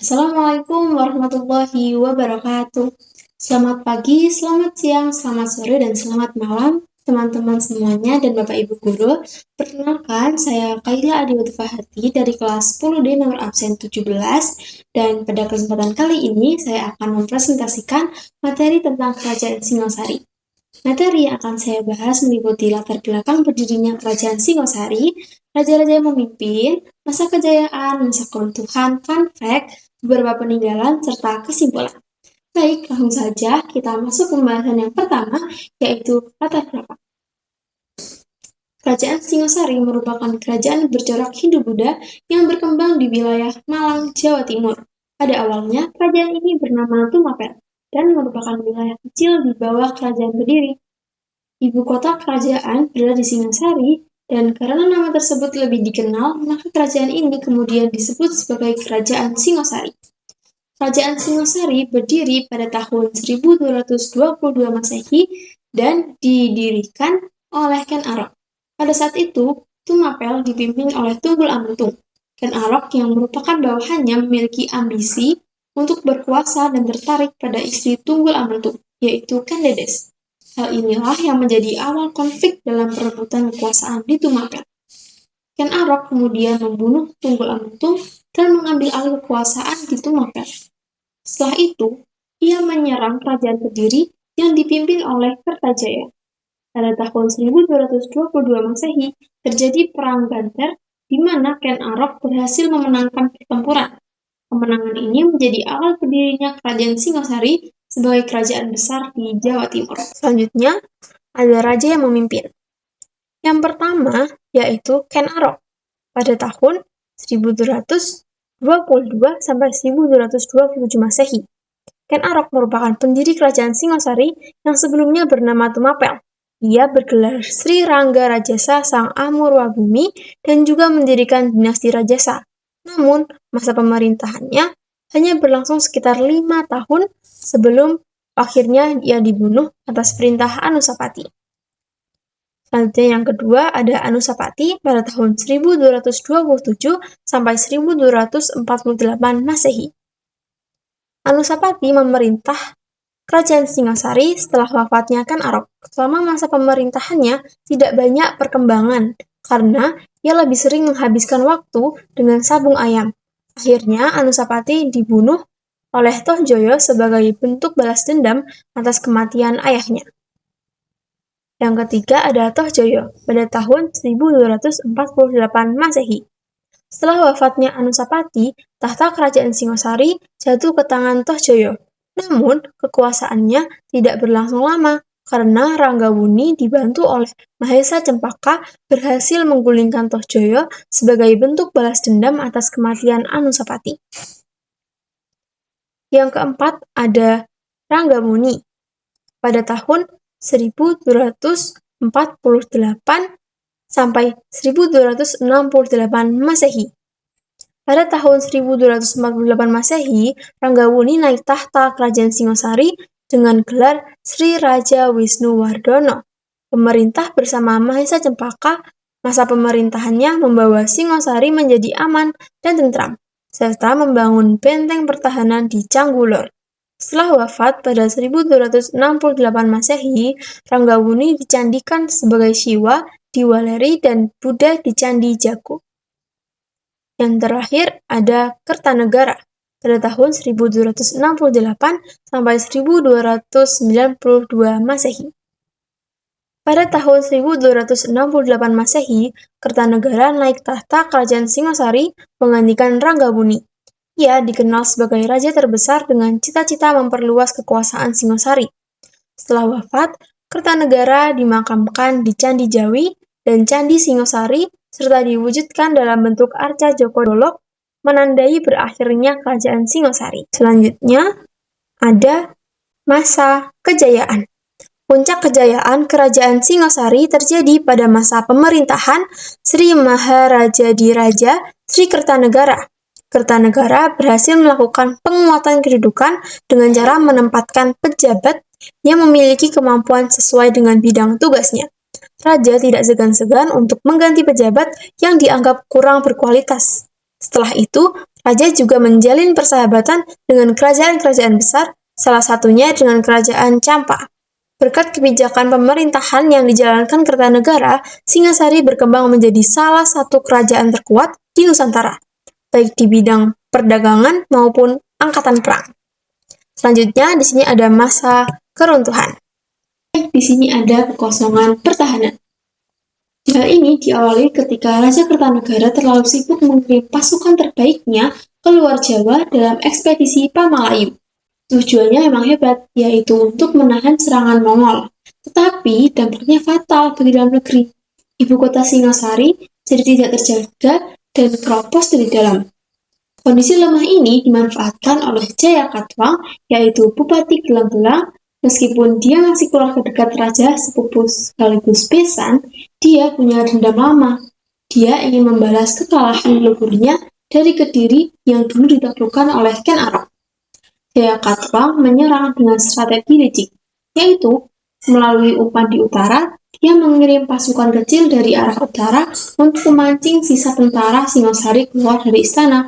Assalamualaikum warahmatullahi wabarakatuh. Selamat pagi, selamat siang, selamat sore, dan selamat malam teman-teman semuanya dan Bapak Ibu Guru. Perkenalkan, saya Kaila Adiwati Fahati dari kelas 10D nomor absen 17 dan pada kesempatan kali ini saya akan mempresentasikan materi tentang Kerajaan Singosari. Materi yang akan saya bahas meliputi latar belakang berdirinya Kerajaan Singosari, raja-raja yang memimpin, masa kejayaan, masa keruntuhan, fun fact, beberapa peninggalan, serta kesimpulan. Baik, langsung saja kita masuk pembahasan yang pertama, yaitu latar belakang. Kerajaan Singosari merupakan kerajaan bercorak Hindu-Buddha yang berkembang di wilayah Malang, Jawa Timur. Pada awalnya, kerajaan ini bernama Tumapel dan merupakan wilayah kecil di bawah kerajaan Kediri. Ibu kota kerajaan berada di Singosari, dan karena nama tersebut lebih dikenal, maka kerajaan ini kemudian disebut sebagai Kerajaan Singosari. Kerajaan Singosari berdiri pada tahun 1222 Masehi dan didirikan oleh Ken Arok. Pada saat itu, Tumapel dipimpin oleh Tunggul Ametung. Ken Arok yang merupakan bawahannya memiliki ambisi untuk berkuasa dan tertarik pada istri Tunggul Ametung, yaitu Ken Dedes. Hal inilah yang menjadi awal konflik dalam perebutan kekuasaan di Tumapel. Ken Arok kemudian membunuh Tunggul Ametung dan mengambil alih kekuasaan di Tumapel. Setelah itu, ia menyerang kerajaan Kediri yang dipimpin oleh Kertajaya. Pada tahun 1222 Masehi, terjadi Perang Banter di mana Ken Arok berhasil memenangkan pertempuran. Kemenangan ini menjadi awal berdirinya Kerajaan Singosari sebagai kerajaan besar di Jawa Timur. Selanjutnya, ada raja yang memimpin. Yang pertama, yaitu Ken Arok. Pada tahun 1222 sampai 1227 Masehi. Ken Arok merupakan pendiri kerajaan Singosari yang sebelumnya bernama Tumapel. Ia bergelar Sri Rangga Rajasa Sang Amurwabumi dan juga mendirikan dinasti Rajasa. Namun, masa pemerintahannya hanya berlangsung sekitar 5 tahun sebelum akhirnya ia dibunuh atas perintah Anusapati. Selanjutnya yang kedua ada Anusapati pada tahun 1227 sampai 1248 Masehi. Anusapati memerintah Kerajaan Singosari setelah wafatnya Ken Arok. Selama masa pemerintahannya tidak banyak perkembangan karena ia lebih sering menghabiskan waktu dengan sabung ayam. Akhirnya Anusapati dibunuh oleh Tohjoyo sebagai bentuk balas dendam atas kematian ayahnya. Yang ketiga ada Tohjoyo pada tahun 1248 Masehi. Setelah wafatnya Anusapati, tahta kerajaan Singosari jatuh ke tangan Tohjoyo. Namun, kekuasaannya tidak berlangsung lama karena Ranggabuni dibantu oleh Mahesa Cempaka berhasil menggulingkan Tohjoyo sebagai bentuk balas dendam atas kematian Anusapati. Yang keempat ada Ranggabuni pada tahun 1248 sampai 1268 Masehi. Pada tahun 1248 Masehi, Ranggabuni naik tahta kerajaan Singosari dengan gelar Sri Raja Wisnuwardono. Pemerintah bersama Mahesa Cempaka, masa pemerintahannya membawa Singosari menjadi aman dan tentram, serta membangun benteng pertahanan di Canggulor. Setelah wafat pada 1268 Masehi, Ranggabuni dicandikan sebagai Siwa di Waleri dan Buddha di Candi Jago. Yang terakhir ada Kertanegara pada tahun 1268 sampai 1292 Masehi. Pada tahun 1268 Masehi, Kertanegara naik tahta kerajaan Singosari menggantikan Ranggabuni. Ia dikenal sebagai raja terbesar dengan cita-cita memperluas kekuasaan Singosari. Setelah wafat, Kertanegara dimakamkan di Candi Jawi dan Candi Singosari serta diwujudkan dalam bentuk arca Joko Dolok, menandai berakhirnya kerajaan Singosari. Selanjutnya, ada masa kejayaan. Puncak kejayaan kerajaan Singosari terjadi pada masa pemerintahan Sri Maharajadiraja Sri Kertanegara. Kertanegara berhasil melakukan penguatan kedudukan dengan cara menempatkan pejabat yang memiliki kemampuan sesuai dengan bidang tugasnya. Raja tidak segan-segan untuk mengganti pejabat yang dianggap kurang berkualitas. Setelah itu, Raja juga menjalin persahabatan dengan kerajaan-kerajaan besar, salah satunya dengan Kerajaan Campa. Berkat kebijakan pemerintahan yang dijalankan Kertanegara, Singasari berkembang menjadi salah satu kerajaan terkuat di Nusantara, baik di bidang perdagangan maupun angkatan perang. Selanjutnya, di sini ada masa keruntuhan. Di sini ada kekosongan pertahanan. Hal ini diawali ketika Raja Kertanegara terlalu sibuk mengirim pasukan terbaiknya ke luar Jawa dalam ekspedisi Pamalayu. Tujuannya memang hebat, yaitu untuk menahan serangan Mongol. Tetapi dampaknya fatal bagi dalam negeri. Ibu kota Singasari jadi tidak terjaga dan keropos dari dalam. Kondisi lemah ini dimanfaatkan oleh Jayakatwang, yaitu Bupati Gelang-Gelang. Meskipun dia masih keluarga dekat raja sepupu sekaligus besan, dia punya dendam lama. Dia ingin membalas kekalahan leluhurnya dari Kediri yang dulu ditaklukkan oleh Ken Arok. Jayakatwang menyerang dengan strategi licik, yaitu melalui umpan di utara, dia mengirim pasukan kecil dari arah utara untuk memancing sisa tentara Singasari keluar dari istana.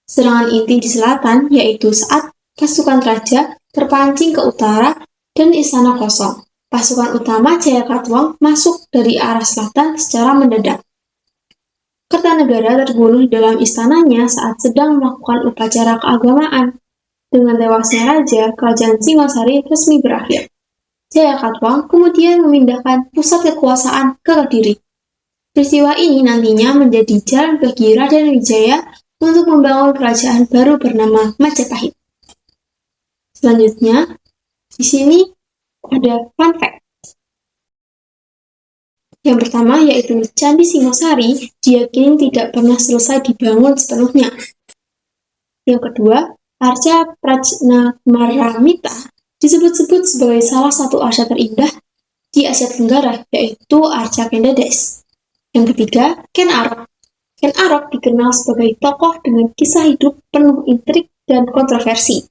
Serangan inti di selatan, yaitu saat pasukan raja terpancing ke utara dan istana kosong. Pasukan utama Jayakatwang masuk dari arah selatan secara mendadak. Kertanegara terbunuh dalam istananya saat sedang melakukan upacara keagamaan. Dengan tewasnya raja, kerajaan Singasari resmi berakhir. Jayakatwang kemudian memindahkan pusat kekuasaan ke Kediri. Peristiwa ini nantinya menjadi jalan bagi Raden Wijaya untuk membangun kerajaan baru bernama Majapahit. Selanjutnya, di sini ada fun fact. Yang pertama yaitu Candi Singasari diyakini tidak pernah selesai dibangun sepenuhnya. Yang kedua, Arca Prajnamaramita disebut-sebut sebagai salah satu arca terindah di Asia Tenggara, yaitu Arca Kendedes. Yang ketiga, Ken Arok. Ken Arok dikenal sebagai tokoh dengan kisah hidup penuh intrik dan kontroversi.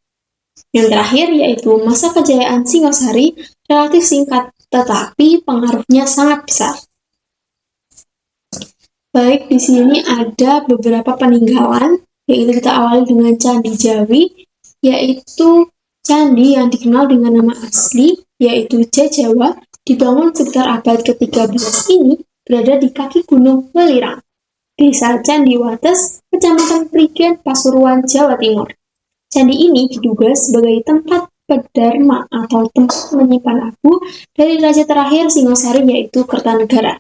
Yang terakhir yaitu masa kejayaan Singasari relatif singkat, tetapi pengaruhnya sangat besar. Baik, di sini ada beberapa peninggalan, yaitu kita awali dengan Candi Jawi, yaitu candi yang dikenal dengan nama asli, yaitu Jajawa, dibangun sekitar abad ke-13 ini berada di kaki Gunung Welirang, Desa Candiwates, Kecamatan Prigen, Pasuruan, Jawa Timur. Candi ini diduga sebagai tempat pedharma atau tempat menyimpan abu dari raja terakhir Singasari yaitu Kertanegara.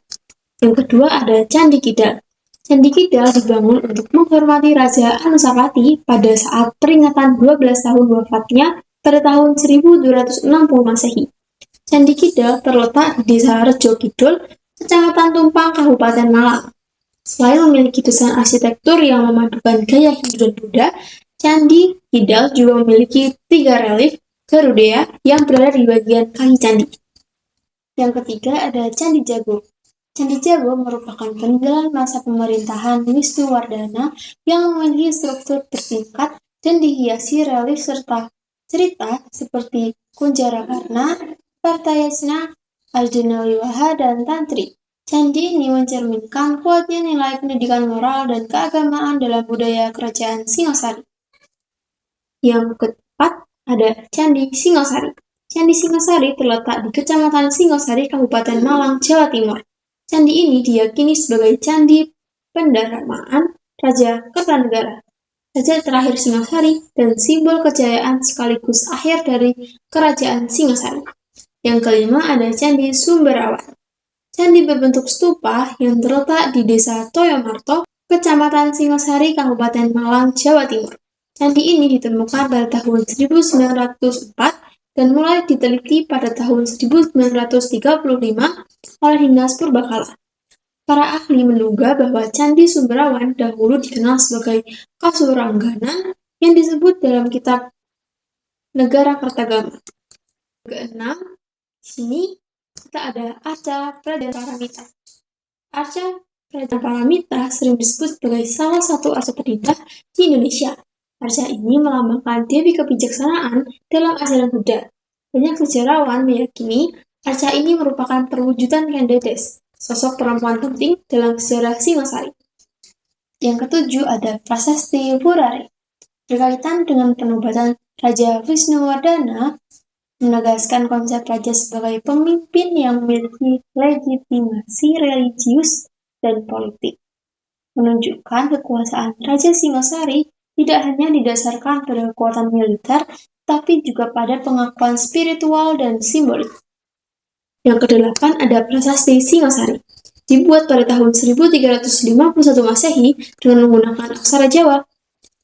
Yang kedua ada Candi Kidal. Candi Kidal dibangun untuk menghormati Raja Anusapati pada saat peringatan 12 tahun wafatnya pada tahun 1260 Masehi. Candi Kidal terletak di Desa Rejo Kidul, Kecamatan Tumpang, Kabupaten Malang. Selain memiliki desain arsitektur yang memadukan gaya Hindu dan Buddha, Candi Kidal juga memiliki 3 relief Garuda yang berada di bagian kaki candi. Yang ketiga ada Candi Jago. Candi Jago merupakan peninggalan masa pemerintahan Wisnuwardana yang memiliki struktur bertingkat dan dihiasi relief serta cerita seperti Kunjarakarna, Partayasna, Arjuna Wiwaha, dan Tantri. Candi ini mencerminkan kuatnya nilai pendidikan moral dan keagamaan dalam budaya kerajaan Singasari. Yang keempat ada Candi Singasari. Candi Singasari terletak di Kecamatan Singasari, Kabupaten Malang, Jawa Timur. Candi ini diyakini sebagai candi pendarmaan Raja Kertanegara, raja terakhir Singasari, dan simbol kejayaan sekaligus akhir dari kerajaan Singasari. Yang kelima ada Candi Sumberawan. Candi berbentuk stupa yang terletak di Desa Toyomarto, Kecamatan Singasari, Kabupaten Malang, Jawa Timur. Candi ini ditemukan pada tahun 1904 dan mulai diteliti pada tahun 1935 oleh Dinas Purbakala. Para ahli menduga bahwa Candi Sumberawan dahulu dikenal sebagai Kasuranggana yang disebut dalam kitab Negara Kertagama. Keenam, di sini kita ada Arca Prajnaparamita. Arca Prajnaparamita sering disebut sebagai salah satu arca terindah di Indonesia. Arca ini melambangkan Dewi Kebijaksanaan dalam ajaran Buddha. Banyak sejarawan meyakini arca ini merupakan perwujudan Kendedes, sosok perempuan penting dalam sejarah Singasari. Yang ketujuh ada Prasasti Purare. Berkaitan dengan penobatan Raja Wisnuwardana, menegaskan konsep raja sebagai pemimpin yang memiliki legitimasi religius dan politik. Menunjukkan kekuasaan Raja Singasari tidak hanya didasarkan pada kekuatan militer, tapi juga pada pengakuan spiritual dan simbolik. Yang kedelapan ada Prasasti Singasari. Dibuat pada tahun 1351 Masehi dengan menggunakan aksara Jawa.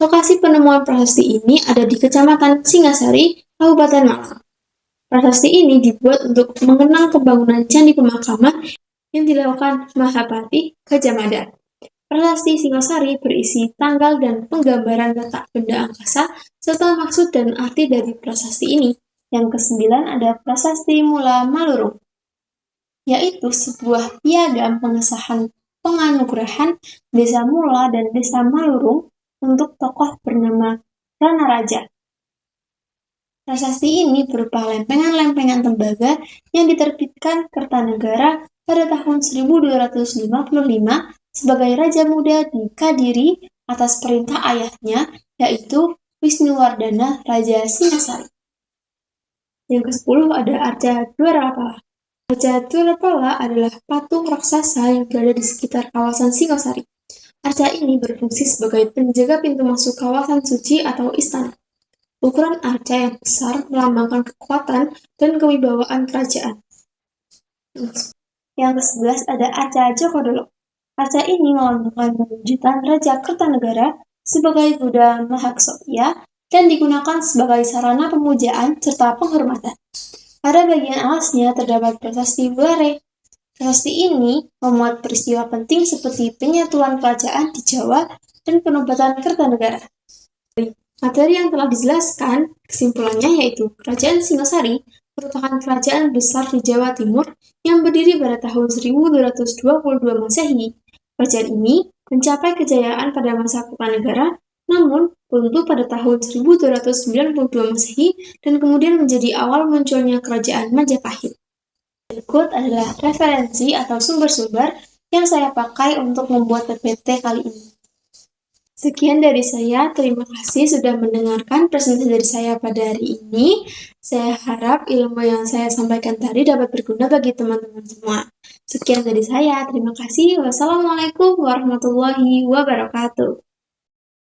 Lokasi penemuan prasasti ini ada di Kecamatan Singasari, Kabupaten Malang. Prasasti ini dibuat untuk mengenang pembangunan candi pemakaman yang dilakukan Mahapati Gajah Mada. Prasasti Singasari berisi tanggal dan penggambaran letak benda angkasa serta maksud dan arti dari prasasti ini. Yang kesembilan ada Prasasti Mula Malurung, yaitu sebuah piagam pengesahan penganugerahan Desa Mula dan Desa Malurung untuk tokoh bernama Rana Raja. Prasasti ini berupa lempengan-lempengan tembaga yang diterbitkan Kertanegara pada tahun 1255 sebagai Raja Muda di Kadiri atas perintah ayahnya, yaitu Wisnuwardana Raja Singasari. Yang ke-10 ada Arca Dwarapala. Arca Dwarapala adalah patung raksasa yang berada di sekitar kawasan Singasari. Arca ini berfungsi sebagai penjaga pintu masuk kawasan suci atau istana. Ukuran arca yang besar melambangkan kekuatan dan kewibawaan kerajaan. Yang ke-11 ada Arca Djokodolo. Arca ini melambangkan perwujudan Raja Kertanegara sebagai Buddha Mahaksotya dan digunakan sebagai sarana pemujaan serta penghormatan. Pada bagian alasnya terdapat prasasti Purare. Prasasti ini memuat peristiwa penting seperti penyatuan kerajaan di Jawa dan penobatan Kertanegara. Materi yang telah dijelaskan, kesimpulannya yaitu Kerajaan Singasari merupakan kerajaan besar di Jawa Timur yang berdiri pada tahun 1222 Masehi. Kerajaan ini mencapai kejayaan pada masa Kertanegara, namun runtuh pada tahun 1292 Masehi dan kemudian menjadi awal munculnya Kerajaan Majapahit. Berikut adalah referensi atau sumber-sumber yang saya pakai untuk membuat PPT kali ini. Sekian dari saya, terima kasih sudah mendengarkan presentasi dari saya pada hari ini. Saya harap ilmu yang saya sampaikan tadi dapat berguna bagi teman-teman semua. Sekian dari saya, terima kasih. Wassalamualaikum warahmatullahi wabarakatuh.